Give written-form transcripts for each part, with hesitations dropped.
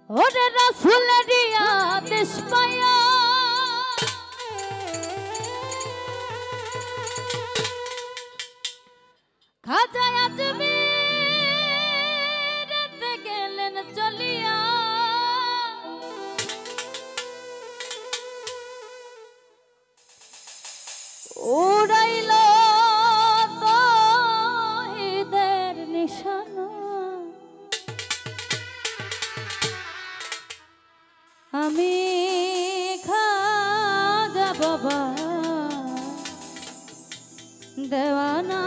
ওরে রাসূলের আদেশ পায়া খাজা আজমিরেতে গেলেন চলিয়া উড়াইল তৌহিদের নিশানা আমি খাজা বাবা দেওয়ানা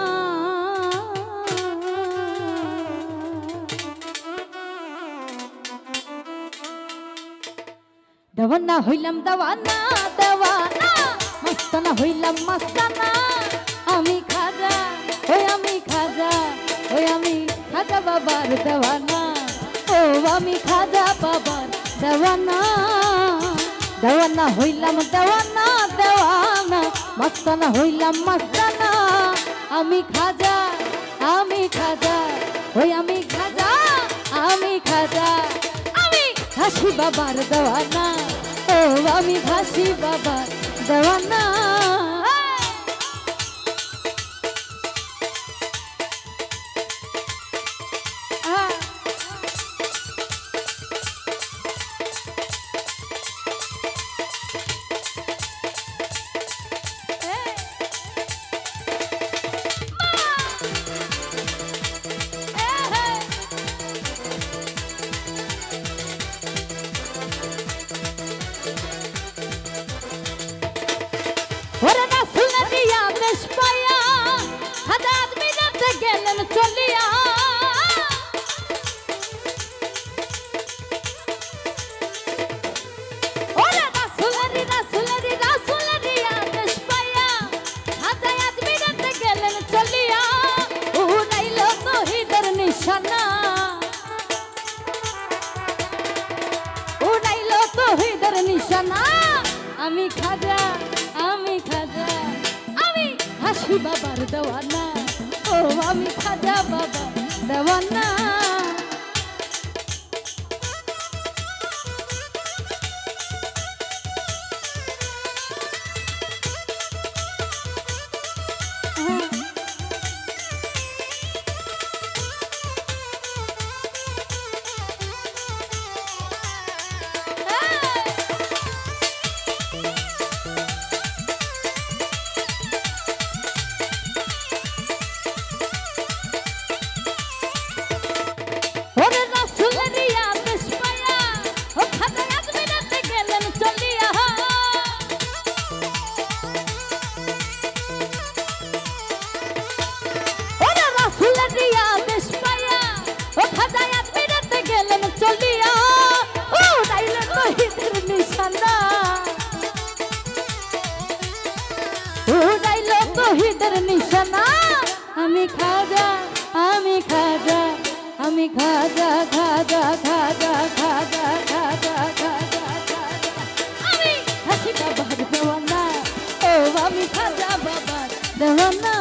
দেওয়ানা হইলাম দেওয়ানা দেওয়ানা মস্তানা হইলাম মস্তানা আমি খাজা আমি খাজা আমি খাজা বাবার দেওয়ানা ও আমি খাজা বাবার দেওয়ানা দেওয়ানা হইলাম দেওয়ানা দেওয়ানা মস্তানা হইলাম মস্তানা আমি খাজা আমি খাজা আমি খাজা আমি খাজা আমি ঘাসি বাবার দেওয়ানা ও আমি ঘাসি বাবার দেওয়ানা চলিয়া ওরে রাসূলের আদেশ পায়া খাজা আজমিরেতে গেলেন চলিয়া উড়াইল তৌহিদের নিশানা উড়াইল তৌহিদের নিশানা আমি খাজা আমি হাসি বাবার দেওয়ানা ও আমি খাজা বাবা দেওয়ানা তৌহিদের নিশানা আমি খাজা আমি খাজা আমি খাজা খাজা খাজা খাজা খাজা খাজা আমি হাসি বাবার দেওয়ানা ও আমি খাজা বাবার দেওয়ানা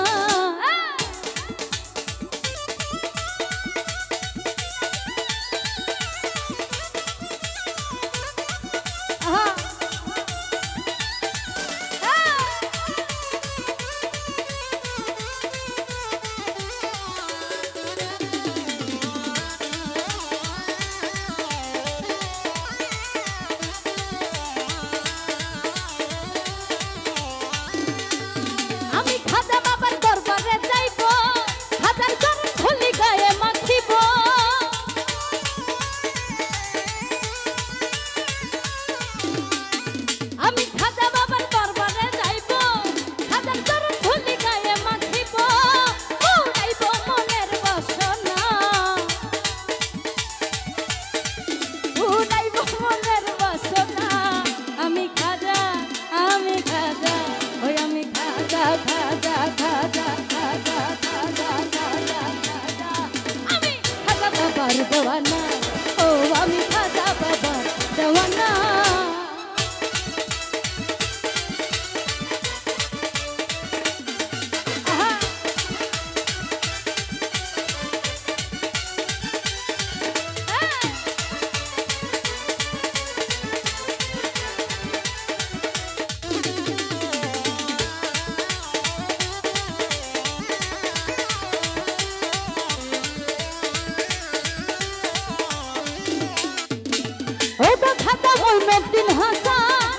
মইনুদ্দিন হাসান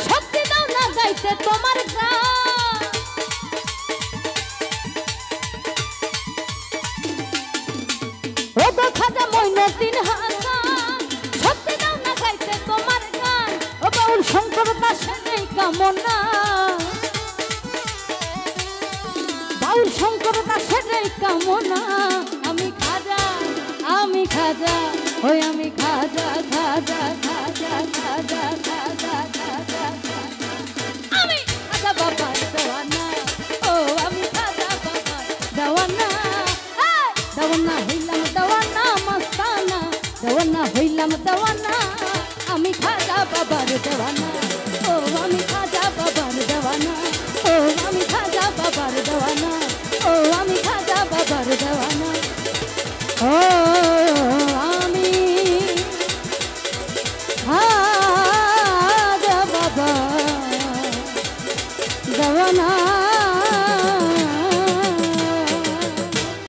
শক্তি দাও না গাইতে তোমার গান ও গো খাজা মইনুদ্দিন হাসান শক্তি দাও না গাইতে তোমার গান ও বাউল শঙ্কর দাসের এই কামনা বাউল শঙ্কর দাসের এই কামনা আমি খাজা ওই আমি খাজা খাজা খাজা খাজা খাজা খাজা আমি খাজা বাবার দেওয়ানা ও আমি খাজা বাবার দেওয়ানা দেওয়ানা হইলাম দেওয়ানা মস্তানা দেওয়ানা হইলাম দেওয়ানা আমি খাজা বাবার দেওয়ানা ও আমি খাজা বাবার দেওয়ানা ও আমি খাজা বাবার দেওয়ানা ও আমি খাজা বাবার দেওয়ানা ও আমি খাজা বাবার দেওয়ানা